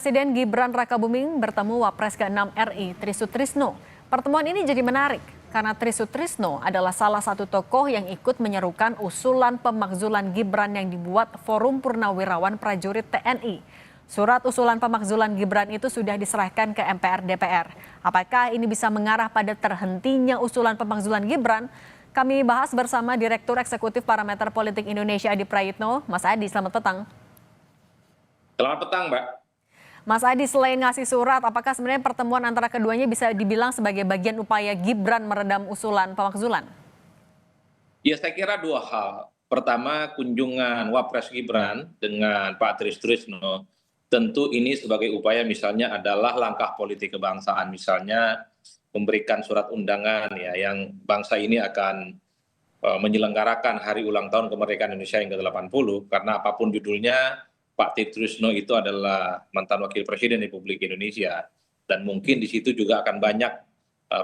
Presiden Gibran Rakabuming bertemu Wapres ke-6 RI Tri Sutrisno. Pertemuan ini jadi menarik karena Tri Sutrisno adalah salah satu tokoh yang ikut menyerukan usulan pemakzulan Gibran yang dibuat Forum Purnawirawan Prajurit TNI. Surat usulan pemakzulan Gibran itu sudah diserahkan ke MPR DPR. Apakah ini bisa mengarah pada terhentinya usulan pemakzulan Gibran? Kami bahas bersama Direktur Eksekutif Parameter Politik Indonesia Adi Prayitno. Mas Adi, selamat petang. Selamat petang, Mbak. Mas Adi, selain ngasih surat, apakah sebenarnya pertemuan antara keduanya bisa dibilang sebagai bagian upaya Gibran meredam usulan pemakzulan? Ya, saya kira dua hal. Pertama, kunjungan Wapres Gibran dengan Pak Tri Sutrisno, tentu ini sebagai upaya misalnya adalah langkah politik kebangsaan. Misalnya memberikan surat undangan ya yang bangsa ini akan menyelenggarakan hari ulang tahun kemerdekaan Indonesia yang ke-80, karena apapun judulnya, Pak Tri Sutrisno itu adalah mantan wakil presiden Republik Indonesia, dan mungkin di situ juga akan banyak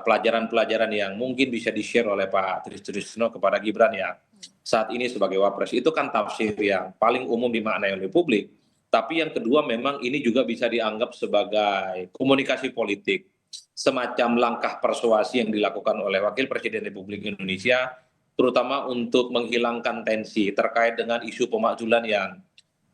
pelajaran-pelajaran yang mungkin bisa di-share oleh Pak Tri Sutrisno kepada Gibran yang saat ini sebagai Wapres. Itu kan tafsir yang paling umum dimaknai oleh publik. Tapi yang kedua, memang ini juga bisa dianggap sebagai komunikasi politik, semacam langkah persuasi yang dilakukan oleh Wakil Presiden Republik Indonesia, terutama untuk menghilangkan tensi terkait dengan isu pemakzulan yang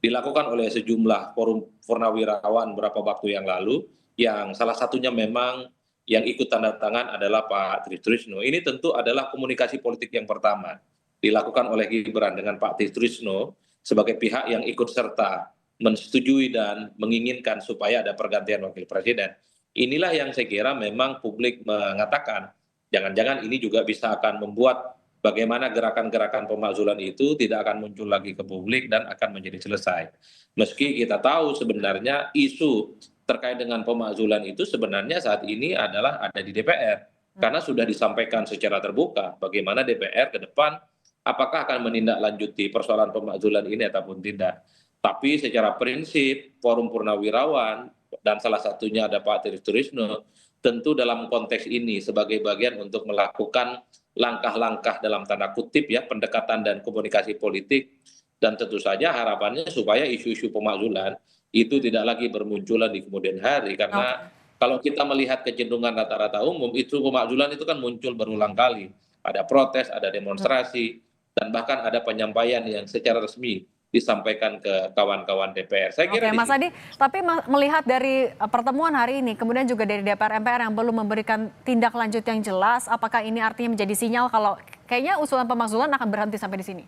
dilakukan oleh sejumlah forum purnawirawan beberapa waktu yang lalu, yang salah satunya memang yang ikut tanda tangan adalah Pak Tri Sutrisno. Ini tentu adalah komunikasi politik yang pertama dilakukan oleh Gibran dengan Pak Tri Sutrisno sebagai pihak yang ikut serta mensetujui dan menginginkan supaya ada pergantian wakil presiden. Inilah yang saya kira memang publik mengatakan jangan-jangan ini juga bisa akan membuat bagaimana gerakan-gerakan pemakzulan itu tidak akan muncul lagi ke publik dan akan menjadi selesai. Meski kita tahu sebenarnya isu terkait dengan pemakzulan itu sebenarnya saat ini adalah ada di DPR. Karena sudah disampaikan secara terbuka bagaimana DPR ke depan apakah akan menindaklanjuti persoalan pemakzulan ini ataupun tidak. Tapi secara prinsip Forum Purnawirawan dan salah satunya ada Pak Tri Sutrisno, tentu dalam konteks ini sebagai bagian untuk melakukan langkah-langkah dalam tanda kutip ya pendekatan dan komunikasi politik, dan tentu saja harapannya supaya isu-isu pemakzulan itu tidak lagi bermunculan di kemudian hari, karena kalau kita melihat kecenderungan rata-rata umum itu pemakzulan itu kan muncul berulang kali, ada protes, ada demonstrasi, dan bahkan ada penyampaian yang secara resmi disampaikan ke kawan-kawan DPR. Saya kira Mas Adi, tapi melihat dari pertemuan hari ini, kemudian juga dari DPR MPR yang belum memberikan tindak lanjut yang jelas, apakah ini artinya menjadi sinyal kalau kayaknya usulan pemakzulan akan berhenti sampai di sini?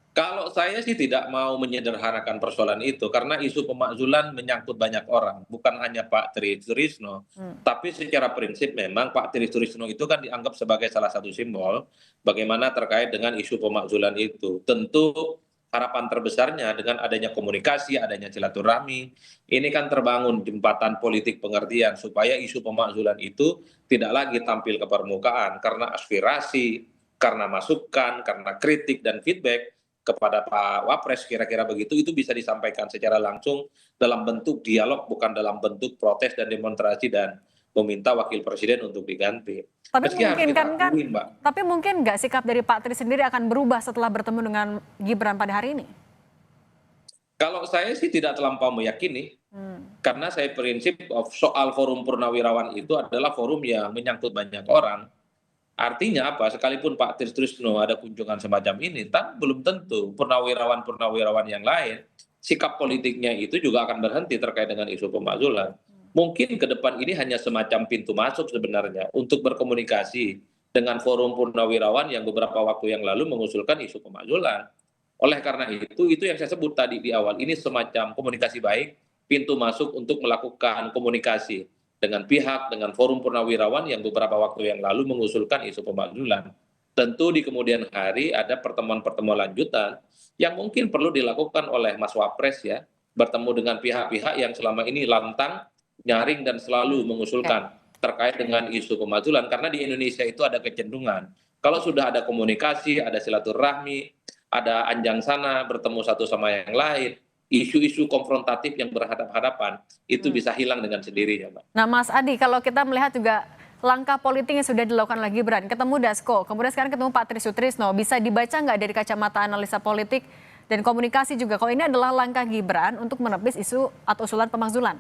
Kalau saya sih tidak mau menyederhanakan persoalan itu, karena isu pemakzulan menyangkut banyak orang, bukan hanya Pak Tri Sutrisno. Tapi secara prinsip memang Pak Tri Sutrisno itu kan dianggap sebagai salah satu simbol bagaimana terkait dengan isu pemakzulan itu. Tentu harapan terbesarnya dengan adanya komunikasi, adanya silaturahmi, ini kan terbangun jembatan politik pengertian supaya isu pemakzulan itu tidak lagi tampil ke permukaan karena aspirasi, karena masukan, karena kritik dan feedback kepada Pak Wapres kira-kira begitu, itu bisa disampaikan secara langsung dalam bentuk dialog, bukan dalam bentuk protes dan demonstrasi dan meminta wakil presiden untuk diganti. Tapi Meski harus mungkin kita kan, akui, Mbak. tapi mungkin nggak sikap dari Pak Tri sendiri akan berubah setelah bertemu dengan Gibran pada hari ini? Kalau saya sih tidak terlampau meyakini, karena saya prinsip soal forum purnawirawan itu adalah forum yang menyangkut banyak orang. Artinya apa? Sekalipun Pak Tri Sutrisno ada kunjungan semacam ini, tapi belum tentu purnawirawan-purnawirawan yang lain sikap politiknya itu juga akan berhenti terkait dengan isu pemakzulan. Mungkin ke depan ini hanya semacam pintu masuk sebenarnya untuk berkomunikasi dengan forum purnawirawan yang beberapa waktu yang lalu mengusulkan isu pemakzulan. Oleh karena itu yang saya sebut tadi di awal, ini semacam komunikasi baik, pintu masuk untuk melakukan komunikasi dengan pihak, dengan forum purnawirawan yang beberapa waktu yang lalu mengusulkan isu pemakzulan. Tentu di kemudian hari ada pertemuan-pertemuan lanjutan yang mungkin perlu dilakukan oleh Mas Wapres ya, bertemu dengan pihak-pihak yang selama ini lantang, nyaring dan selalu mengusulkan terkait dengan isu pemakzulan, karena di Indonesia itu ada kecenderungan. Kalau sudah ada komunikasi, ada silaturahmi, ada anjang sana bertemu satu sama yang lain, isu-isu konfrontatif yang berhadapan-hadapan itu bisa hilang dengan sendirinya, Mbak. Nah, Mas Adi, kalau kita melihat juga langkah politik yang sudah dilakukan oleh Gibran, ketemu Dasko, kemudian sekarang ketemu Pak Tri Sutrisno, bisa dibaca nggak dari kacamata analisa politik dan komunikasi juga. Kalau ini adalah langkah Gibran untuk menepis isu atau usulan pemakzulan.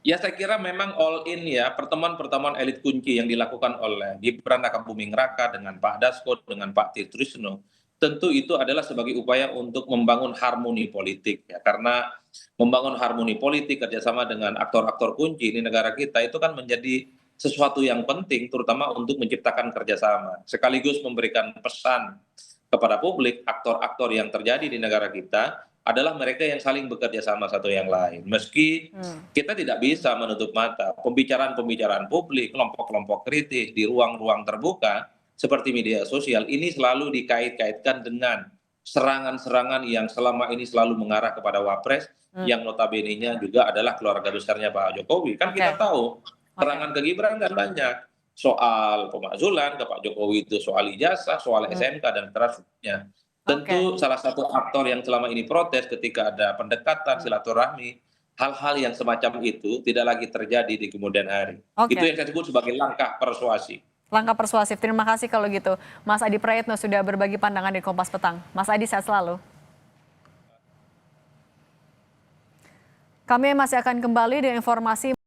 Ya saya kira memang all in ya, pertemuan-pertemuan elit kunci yang dilakukan oleh Gibran Rakabuming Raka dengan Pak Dasko, dengan Pak Trisno, tentu itu adalah sebagai upaya untuk membangun harmoni politik ya, karena membangun harmoni politik kerjasama dengan aktor-aktor kunci di negara kita itu kan menjadi sesuatu yang penting, terutama untuk menciptakan kerjasama, sekaligus memberikan pesan kepada publik aktor-aktor yang terjadi di negara kita adalah mereka yang saling bekerja sama satu yang lain. Meski kita tidak bisa menutup mata pembicaraan-pembicaraan publik, kelompok-kelompok kritis di ruang-ruang terbuka seperti media sosial ini selalu dikait-kaitkan dengan serangan-serangan yang selama ini selalu mengarah kepada Wapres yang notabene-nya juga adalah keluarga besarnya Pak Jokowi. Kan kita tahu serangan ke Gibran kan banyak. Soal pemakzulan ke Pak Jokowi itu soal ijazah, soal SMK dan seterusnya. Tentu salah satu aktor yang selama ini protes ketika ada pendekatan silaturahmi, hal-hal yang semacam itu tidak lagi terjadi di kemudian hari. Itu yang saya sebut sebagai langkah persuasi. Langkah persuasif. Terima kasih kalau gitu. Mas Adi Prayitno sudah berbagi pandangan di Kompas Petang. Mas Adi, sehat selalu. Kami masih akan kembali dengan informasi